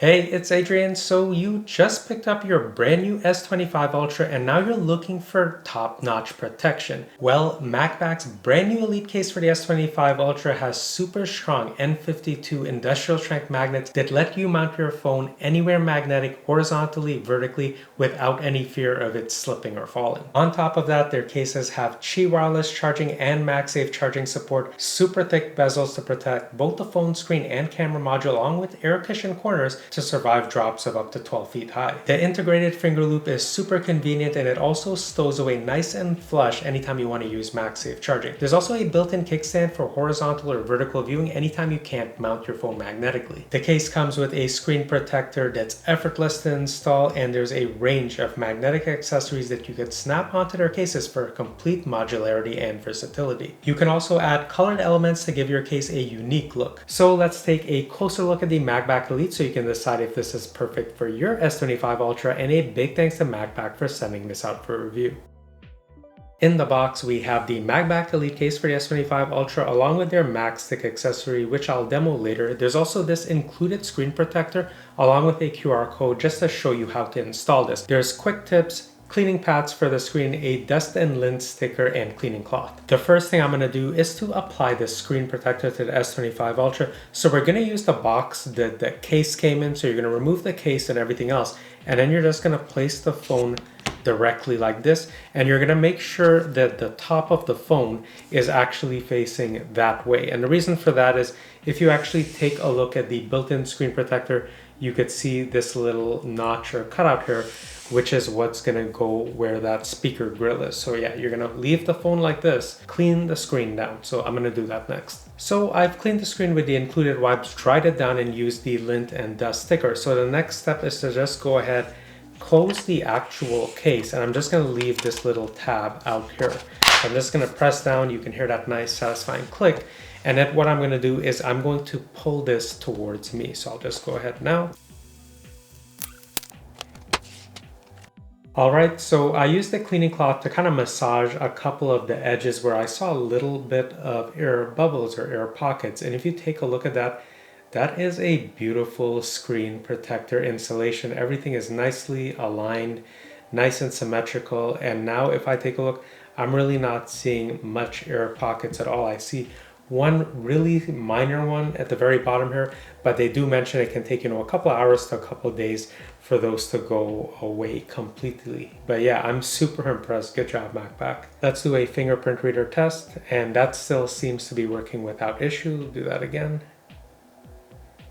Hey, it's Adrian. So you just picked up your brand new S25 Ultra and now you're looking for top-notch protection. Well, MagBak's brand new Elite case for the S25 Ultra has super strong N52 industrial strength magnets that let you mount your phone anywhere magnetic, horizontally, vertically, without any fear of it slipping or falling. On top of that, their cases have Qi wireless charging and Magsafe charging support, super thick bezels to protect both the phone screen and camera module, along with air cushion corners to survive drops of up to 12 feet high. The integrated Fingerloop is super convenient and it also stows away nice and flush anytime you want to use Magsafe charging. There's also a built-in kickstand for horizontal or vertical viewing anytime you can't mount your phone magnetically. The case comes with a screen protector that's effortless to install, and there's a range of magnetic accessories that you could snap onto their cases for complete modularity and versatility. You can also add colored elements to give your case a unique look. So let's take a closer look at the MagBak Elite so you can decide if this is perfect for your S25 Ultra, and a big thanks to MagBak for sending this out for review. In the box, we have the MagBak Elite case for the S25 Ultra along with their MagStick accessory, which I'll demo later. There's also this included screen protector along with a QR code just to show you how to install this. There's quick tips, cleaning pads for the screen, a dust and lint sticker, and cleaning cloth. The first thing I'm going to do is to apply the screen protector to the S25 Ultra. So we're going to use the box that the case came in. So you're going to remove the case and everything else, and then you're just going to place the phone directly like this, and you're going to make sure that the top of the phone is actually facing that way. And the reason for that is if you actually take a look at the built-in screen protector, you could see this little notch or cutout here, which is what's going to go where that speaker grill is. So yeah, you're going to leave the phone like this, clean the screen down. So I'm going to do that next. So I've cleaned the screen with the included wipes, dried it down, and used the lint and dust sticker. So the next step is to just go ahead, close the actual case, and I'm just going to leave this little tab out here. I'm just going to press down. You can hear that nice satisfying click. And then what I'm going to do is I'm going to pull this towards me. So I'll just go ahead now. All right, so I used the cleaning cloth to kind of massage a couple of the edges where I saw a little bit of air bubbles or air pockets. And if you take a look at that, that is a beautiful screen protector installation. Everything is nicely aligned, nice and symmetrical. And now if I take a look, I'm really not seeing much air pockets at all. I see one really minor one at the very bottom here, but they do mention it can take, a couple of hours to a couple of days for those to go away completely. But yeah, I'm super impressed. Good job, MagBak. Let's do a fingerprint reader test, and that still seems to be working without issue. Do that again.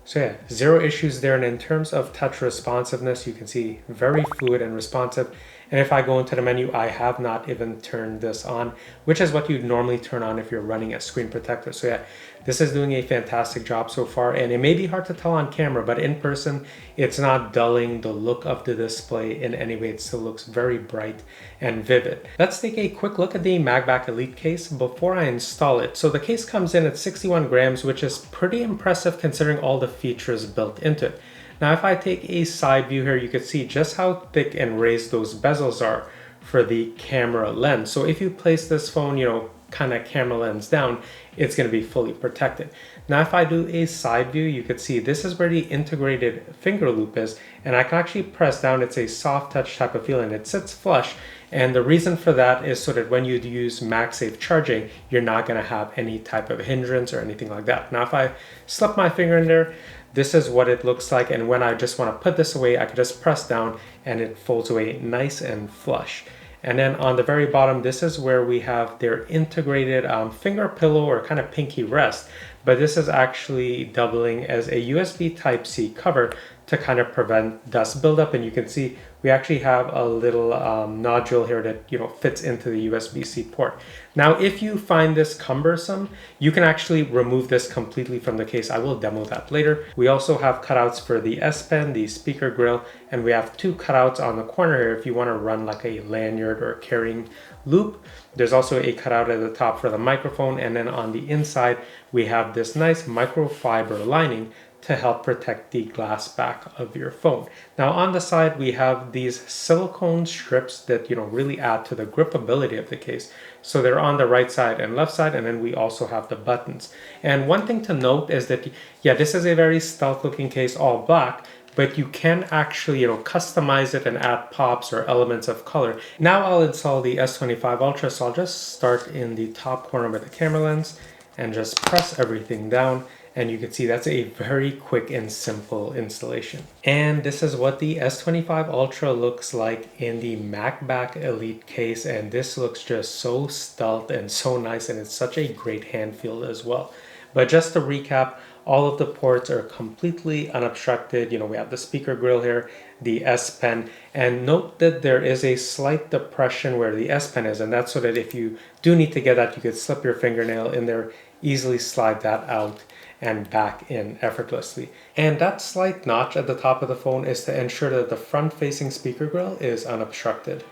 So yeah, zero issues there. And in terms of touch responsiveness, you can see very fluid and responsive. And if I go into the menu, I have not even turned this on, which is what you'd normally turn on if you're running a screen protector. So yeah, this is doing a fantastic job so far. And it may be hard to tell on camera, but in person, it's not dulling the look of the display in any way. It still looks very bright and vivid. Let's take a quick look at the MagBak Elite case before I install it. So the case comes in at 61 grams, which is pretty impressive considering all the features built into it. Now, if I take a side view here, you can see just how thick and raised those bezels are for the camera lens. So if you place this phone, kind of camera lens down, it's going to be fully protected. Now, if I do a side view, you can see this is where the integrated finger loop is, and I can actually press down. It's a soft touch type of feel, and it sits flush. And the reason for that is so that when you use Magsafe charging, you're not going to have any type of hindrance or anything like that. Now, if I slip my finger in there, this is what it looks like. And when I just want to put this away, I can just press down and it folds away nice and flush. And then on the very bottom, this is where we have their integrated finger pillow or kind of pinky rest. But this is actually doubling as a USB Type-C cover to kind of prevent dust buildup. And you can see we actually have a little nodule here that fits into the USB-C port. Now, if you find this cumbersome, you can actually remove this completely from the case. I will demo that later. We also have cutouts for the S Pen, the speaker grill, and we have two cutouts on the corner here if you want to run like a lanyard or carrying loop. There's also a cutout at the top for the microphone, and then on the inside we have this nice microfiber lining to help protect the glass back of your phone. Now on the side, we have these silicone strips that really add to the gripability of the case. So they're on the right side and left side, and then we also have the buttons. And one thing to note is that, yeah, this is a very stealth looking case, all black, but you can actually, customize it and add pops or elements of color. Now I'll install the S25 Ultra, so I'll just start in the top corner with the camera lens and just press everything down. And you can see that's a very quick and simple installation. And this is what the S25 Ultra looks like in the MagBak Elite case. And this looks just so stealth and so nice, and it's such a great hand feel as well. But just to recap, all of the ports are completely unobstructed. We have the speaker grill here, the S Pen, and note that there is a slight depression where the S Pen is, and that's so that if you do need to get that, you could slip your fingernail in there, easily slide that out and back in effortlessly. And that slight notch at the top of the phone is to ensure that the front-facing speaker grill is unobstructed.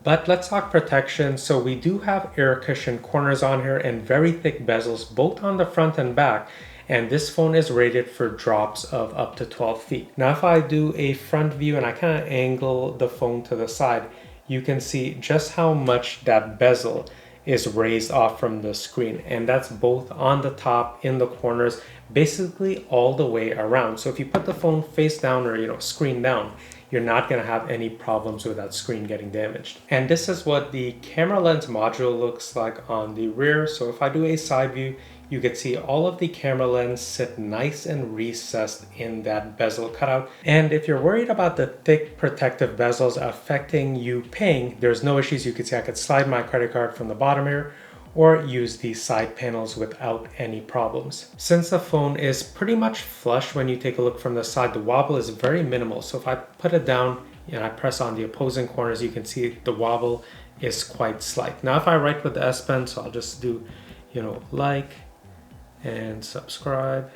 But let's talk protection. So we do have air cushion corners on here and very thick bezels both on the front and back. And this phone is rated for drops of up to 12 feet. Now, if I do a front view and I kind of angle the phone to the side, you can see just how much that bezel is raised off from the screen. And that's both on the top, in the corners, basically all the way around. So if you put the phone face down or, screen down, you're not going to have any problems with that screen getting damaged. And this is what the camera lens module looks like on the rear. So if I do a side view, you can see all of the camera lens sit nice and recessed in that bezel cutout. And if you're worried about the thick protective bezels affecting you paying, there's no issues. You can see I could slide my credit card from the bottom here or use these side panels without any problems. Since the phone is pretty much flush when you take a look from the side, the wobble is very minimal. So if I put it down and I press on the opposing corners, you can see the wobble is quite slight. Now if I write with the S Pen, so I'll just do, like and subscribe.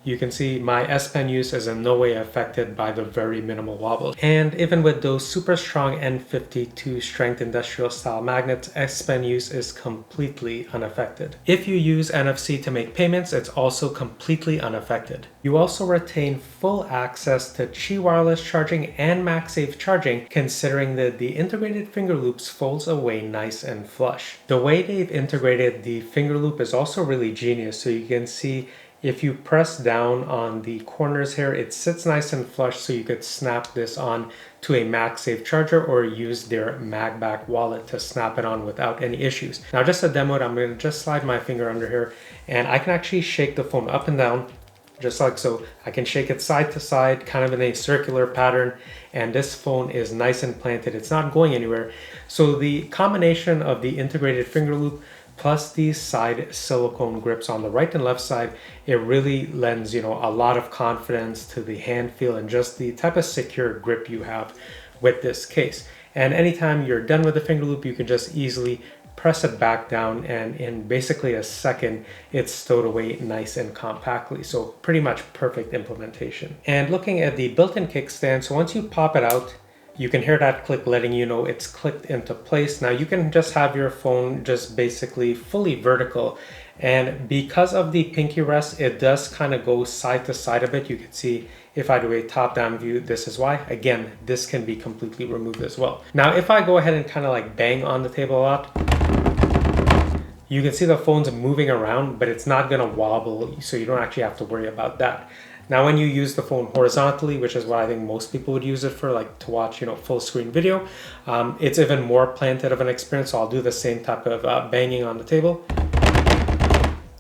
You can see my S Pen use is in no way affected by the very minimal wobble. And even with those super strong N52 strength industrial style magnets, S Pen use is completely unaffected. If you use NFC to make payments, it's also completely unaffected. You also retain full access to Qi wireless charging and Magsafe charging, considering that the integrated finger loops folds away nice and flush. The way they've integrated the finger loop is also really genius. So you can see if you press down on the corners here, it sits nice and flush, so you could snap this on to a Magsafe charger or use their MagBak wallet to snap it on without any issues. Now just to demo it, I'm going to just slide my finger under here and I can actually shake the phone up and down just like so. I can shake it side to side, kind of in a circular pattern, and this phone is nice and planted. It's not going anywhere. So the combination of the integrated finger loop plus these side silicone grips on the right and left side, it really lends, a lot of confidence to the hand feel and just the type of secure grip you have with this case. And anytime you're done with the finger loop, you can just easily press it back down, and in basically a second, it's stowed away nice and compactly. So pretty much perfect implementation. And looking at the built-in kickstand, so once you pop it out, you can hear that click letting you know it's clicked into place. Now you can just have your phone just basically fully vertical. And because of the pinky rest, it does kind of go side to side a bit. You can see if I do a top-down view, this is why. Again, this can be completely removed as well. Now, if I go ahead and kind of like bang on the table a lot, you can see the phone's moving around, but it's not gonna wobble, so you don't actually have to worry about that. Now, when you use the phone horizontally, which is what I think most people would use it for, like to watch, full screen video, it's even more planted of an experience. So I'll do the same type of banging on the table.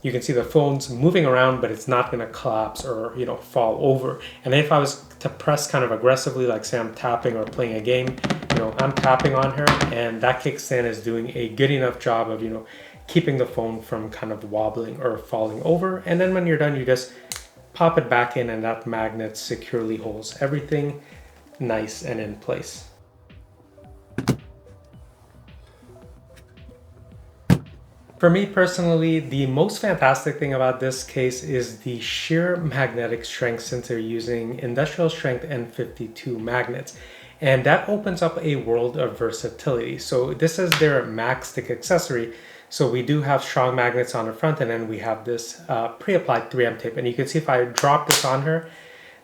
You can see the phone's moving around, but it's not gonna collapse or, fall over. And if I was to press kind of aggressively, like say I'm tapping or playing a game, I'm tapping on her, and that kickstand is doing a good enough job of, keeping the phone from kind of wobbling or falling over. And then when you're done, you just pop it back in, and that magnet securely holds everything nice and in place. For me personally, the most fantastic thing about this case is the sheer magnetic strength, since they're using industrial strength N52 magnets. And that opens up a world of versatility. So this is their Mag Stick accessory. So we do have strong magnets on the front, and then we have this pre-applied 3M tape. And you can see if I drop this on her,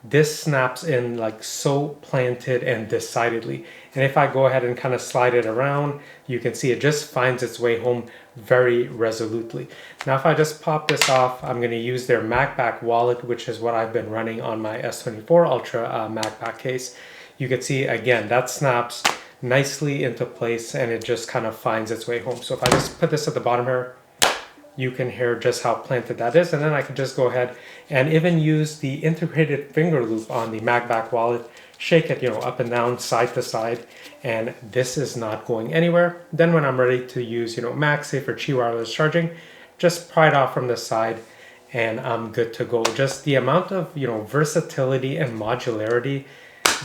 this snaps in like so planted and decidedly. And if I go ahead and kind of slide it around, you can see it just finds its way home very resolutely. Now if I just pop this off, I'm going to use their MagBak wallet, which is what I've been running on my S24 Ultra MagBak case. You can see again that snaps nicely into place and it just kind of finds its way home. So if I just put this at the bottom here, you can hear just how planted that is, and then I can just go ahead and even use the integrated finger loop on the MagBak wallet, shake it, up and down, side to side, and this is not going anywhere. Then when I'm ready to use, Magsafe or Qi wireless charging, just pry it off from the side and I'm good to go. Just the amount of, versatility and modularity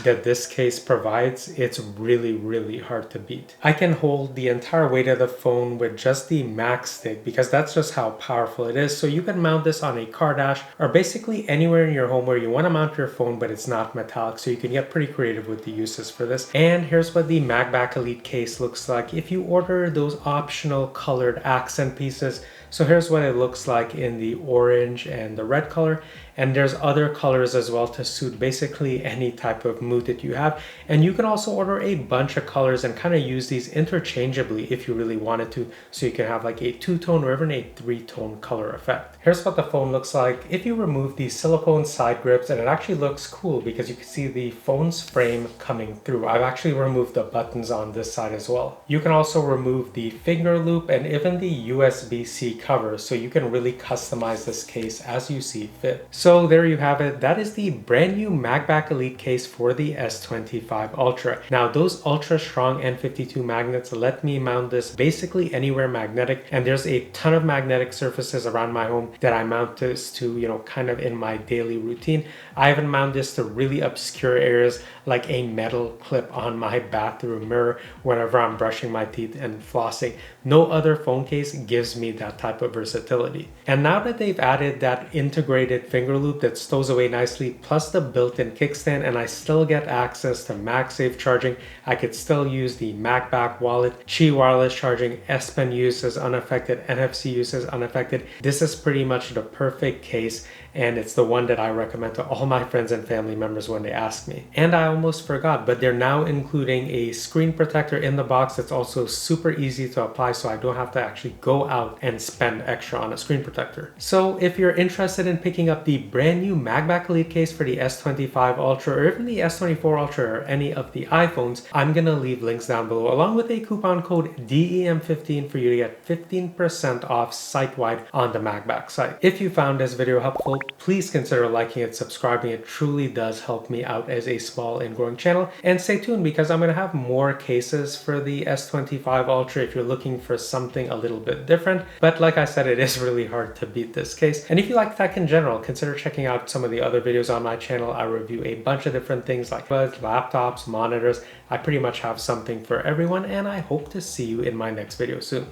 that this case provides, it's really, really hard to beat. I can hold the entire weight of the phone with just the Max stick because that's just how powerful it is. So you can mount this on a car dash or basically anywhere in your home where you want to mount your phone, but it's not metallic. So you can get pretty creative with the uses for this. And here's what the MagBak Elite case looks like if you order those optional colored accent pieces. So here's what it looks like in the orange and the red color. And there's other colors as well to suit basically any type of mood that you have. And you can also order a bunch of colors and kind of use these interchangeably if you really wanted to. So you can have like a two-tone or even a three-tone color effect. Here's what the phone looks like if you remove the silicone side grips, and it actually looks cool because you can see the phone's frame coming through. I've actually removed the buttons on this side as well. You can also remove the finger loop and even the USB-C cover, so you can really customize this case as you see fit. So there you have it. That is the brand new MagBak Elite case for the S25 Ultra. Now those ultra strong N52 magnets let me mount this basically anywhere magnetic, and there's a ton of magnetic surfaces around my home that I mount this to, kind of in my daily routine. I even mount this to really obscure areas like a metal clip on my bathroom mirror whenever I'm brushing my teeth and flossing. No other phone case gives me that type of versatility. And now that they've added that integrated finger loop that stows away nicely, plus the built-in kickstand, and I still get access to Magsafe charging, I could still use the MagBak wallet, Qi wireless charging, S Pen use is unaffected, NFC use is unaffected. This is pretty much the perfect case, and it's the one that I recommend to all my friends and family members when they ask me. And I almost forgot, but they're now including a screen protector in the box that's also super easy to apply, so I don't have to actually go out and spend extra on a screen protector. So if you're interested in picking up the brand new MagBak Elite case for the S25 Ultra or even the S24 Ultra or any of the iPhones, I'm gonna leave links down below along with a coupon code DEM15 for you to get 15% off site-wide on the MagBak site. If you found this video helpful, please consider liking it, subscribing. It truly does help me out as a small and growing channel. And stay tuned because I'm going to have more cases for the S25 Ultra if you're looking for something a little bit different. But like I said, it is really hard to beat this case. And if you like tech in general, consider checking out some of the other videos on my channel. I review a bunch of different things like laptops, monitors. I pretty much have something for everyone, and I hope to see you in my next video soon.